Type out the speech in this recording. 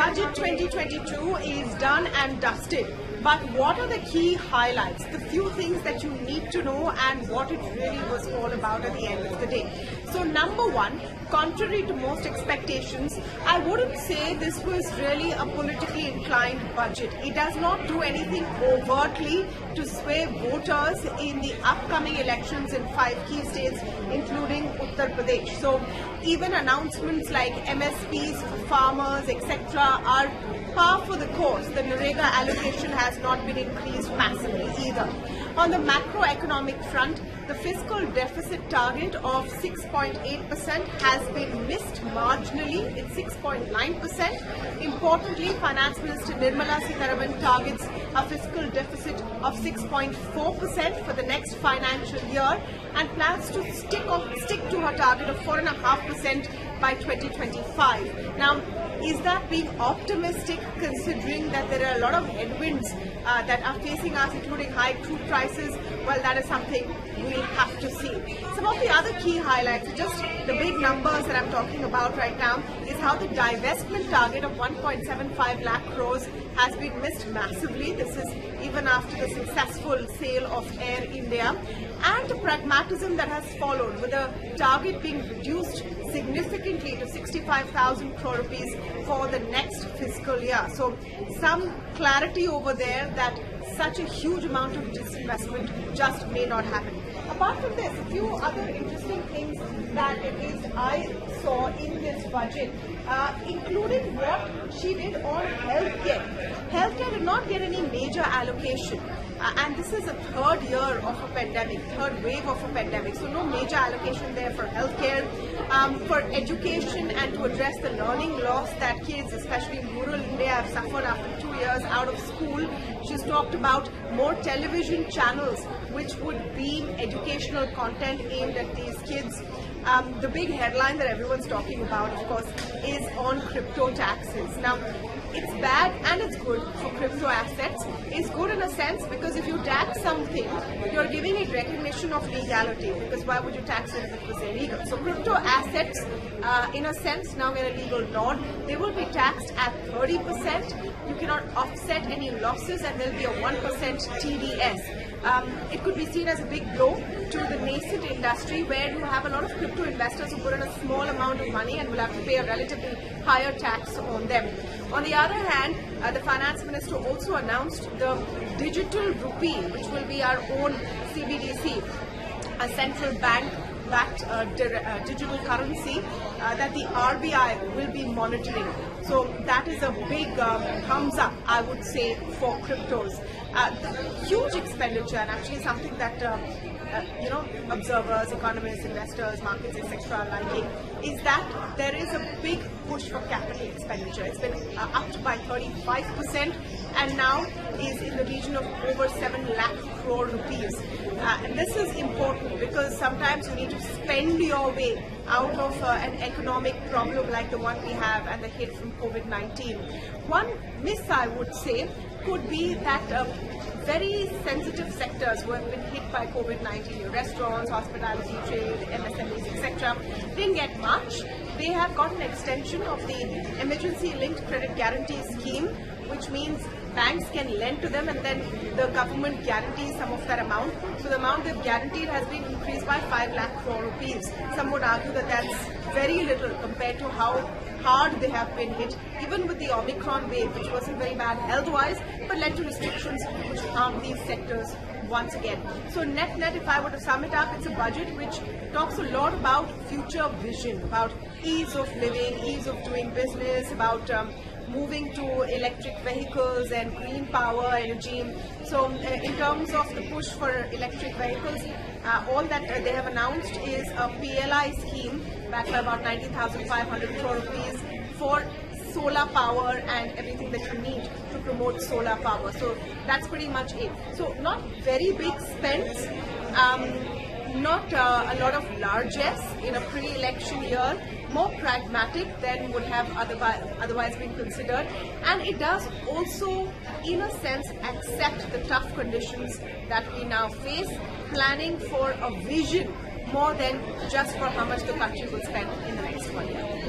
Budget 2022 is done and dusted. But what are the key highlights, the few things that you need to know and what it really was all about at the end of the day? So number one, contrary to most expectations, I wouldn't say this was really a politically inclined budget. It does not do anything overtly to sway voters in the upcoming elections in 5 key states, including Uttar Pradesh. So even announcements like MSPs for farmers, etc. are par for the course. The Narega allocation has not been increased massively either. On the macroeconomic front, the fiscal deficit target of 6.8% has been missed marginally. It's 6.9%. Importantly, Finance Minister Nirmala Sitharaman targets a fiscal deficit of 6.4% for the next financial year and plans to stick to her target of 4.5% by 2025. Now, is that being optimistic considering that there are a lot of headwinds that are facing us, including high crude prices? Well, that is something we'll have to see. Some of the other key highlights, just the big numbers that I'm talking about right now, is how the divestment target of 1.75 lakh crores has been missed massively. This is even after the successful sale of Air India, and the pragmatism that has followed, with the target being reduced significantly to 65,000 crore rupees for the next fiscal year. So some clarity over there that such a huge amount of disinvestment just may not happen. Apart from this, a few other interesting things that at least I saw in this budget, including what she did on healthcare. Healthcare did not get any major allocation. And this is a third year of a pandemic, third wave of a pandemic. So no major allocation there for healthcare, for education, and to address the learning loss that kids, especially in rural India, have suffered after 2 years out of school. She's talked about more television channels which would beam educational content aimed at these kids. The big headline that everyone's talking about, of course, is on crypto taxes. Now, it's bad and it's good for crypto assets. It's good in a sense because if you tax something, you're giving it recognition of legality, because why would you tax it if it was illegal? So crypto assets, in a sense, now get a legal nod. They will be taxed at 30%. You cannot offset any losses, and there'll be a 1% TDS. It could be seen as a big blow to the nascent industry, where you have a lot of crypto investors who put in a small amount of money and will have to pay a relatively higher tax on them. On the other hand, the Finance Minister also announced the digital rupee, which will be our own CBDC, a central bank-backed digital currency that the RBI will be monitoring. So that is a big thumbs up, I would say, for cryptos. The huge expenditure, and actually something that observers, economists, investors, markets, etc. are liking, is that there is a big push for capital expenditure. It's been upped by 35% and now is in the region of over 7 lakh crore rupees. And this is important because sometimes you need to spend your way out of an economic problem like the one we have and the hit from COVID-19. One miss, I would say, could be that very sensitive sectors who have been hit by COVID-19, restaurants, hospitality, trade, MSMEs, etc., didn't get much. They have got an extension of the emergency linked credit guarantee scheme, which means banks can lend to them and then the government guarantees some of that amount. So the amount they've guaranteed has been increased by 5 lakh crore rupees. Some would argue that that's very little compared to how hard they have been hit, even with the Omicron wave, which wasn't very bad health-wise, but led to restrictions which harmed these sectors once again. So net, if I were to sum it up, it's a budget which talks a lot about future vision, about ease of living, ease of doing business, about moving to electric vehicles and green power energy. So in terms of the push for electric vehicles, all that they have announced is a PLI scheme backed by about 19,500 crore rupees for solar power and everything that you need to promote solar power. So that's pretty much it. So not very big spends, not a lot of largesse in a pre-election year, more pragmatic than would have otherwise been considered, and it does also, in a sense, accept the tough conditions that we now face, planning for a vision more than just for how much the country will spend in the next 1 year.